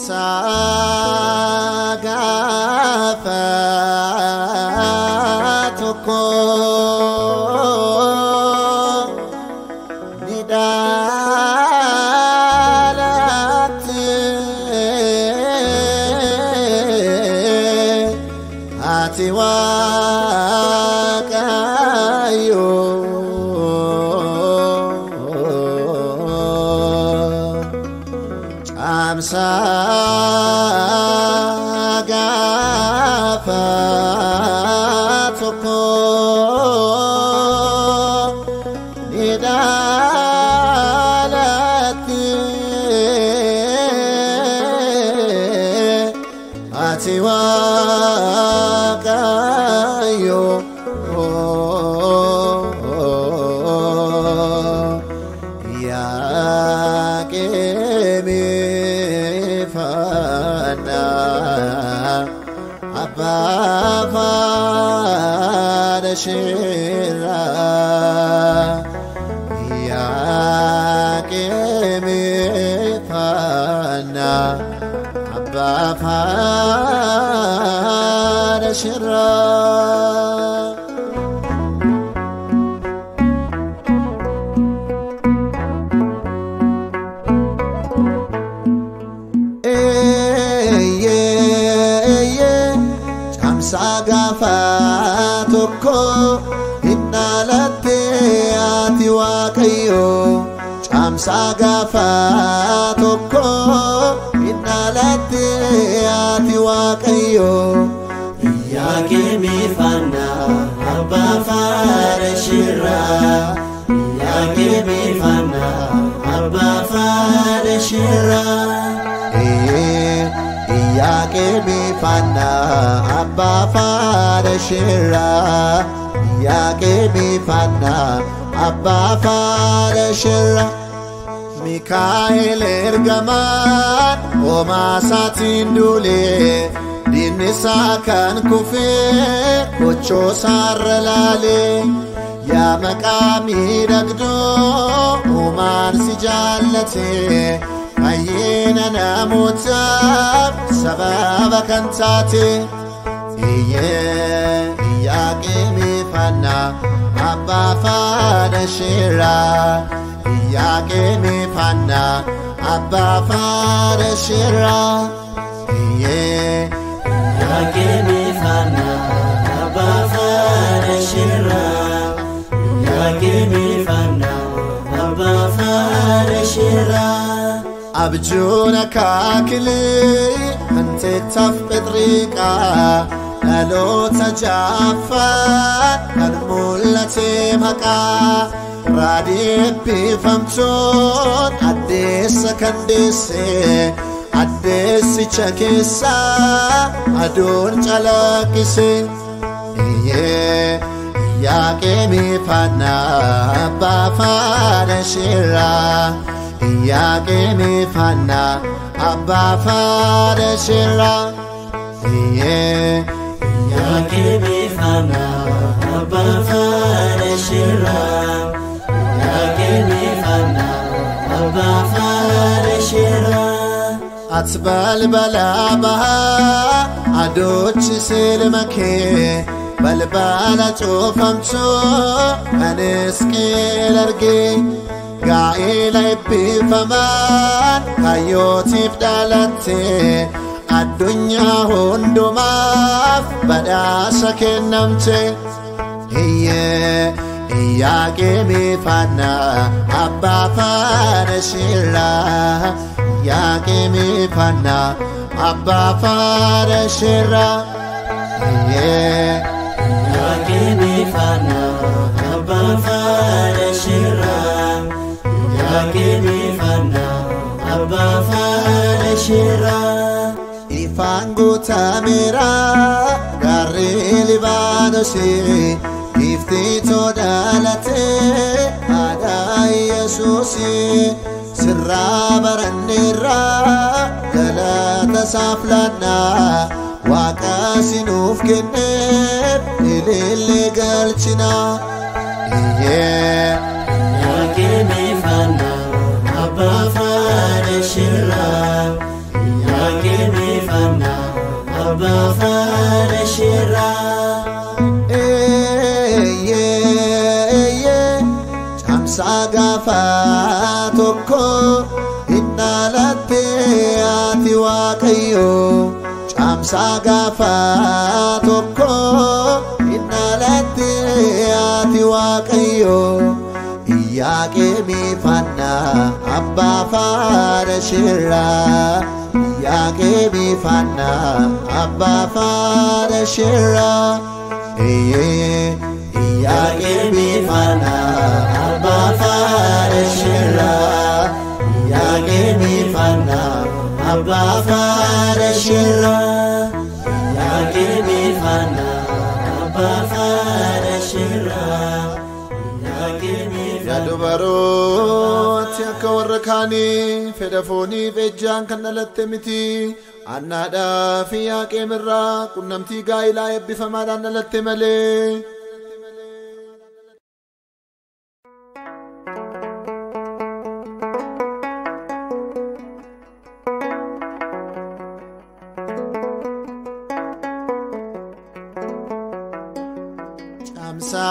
Amsagafatuko nidalat atiwakayo Amsagafatuko nidalat atiwakayo Shira Yakemi Fana Abba Fana Shira Amsagafatuko innalatti atiwakayo Amsagafatuko innalatti atiwakayo Yakemi Fana Abba Fana Shira Yakemi Fana Abba Fana Shira Yakemi Fana Abba Fana Shira Yakemi Fana Abba Fana Shira Mikael ergaman Oma satin dule Dinisa kan kufe Kocho sarrelale Ya makami dagdo Oman si jallate Ayyena namutab sababa kantati Yakemi Fana Abba Fana Shira Yakemi Fana Abba Fana Shira Yakemi Fana Abba Fana Shira Yakemi Fana Abba Fana Shira Abjuna kakili Ante taf bedrika Nalo tajafat Nalmulati maka Radib bifamtun Addis kandisi Addisi chakisa Adun chalakisi Yakemi Fana Abba Fana Shira Yakemi Fana Abba Fana Shira Yakemi Fana Abba Fana Shira Yakemi Fana Abba Fana Shira Atbal balabaha Adochi silmake Balbala chofamcho Aniski largi Gaila ibbifaman Kayotif dalate Addunya hundumaf Badasa kennamche Yakemi Fana Abba Fana Shira Yakemi Fana Abba Fana Shira Yakemi Fana Abba Fana Shira Yakemi Fana Abba Fana Shira Ifangu tamira Garri Libanosi Ifti todalate Ada Yesusi Sirra barannirra Galata saflana Waqasinuf kenneb Ililli galchina Yakemi Fana Abba Fana Shira أبا فارشرا Camsa gafa tokko innalatte ati waaqayyo Camsa gafa tokko innalatte ati waaqayyo Iyyaqeemi fanna abba farashira Iyyaqeemi fanna abba farashira Iyyaqeemi fanna abba farashira Iyyaqeemi fanna abba farashira Iyyaqeemi fanna abba farashira Yadubarooti akka warra kaanii fedha fooniif ejjaan kan dhalatte miti annaadhaa fi Iyyaqeemirraa qunnamtii gaa'ilaa eebbifamaadhaan dhalatte malee Camsa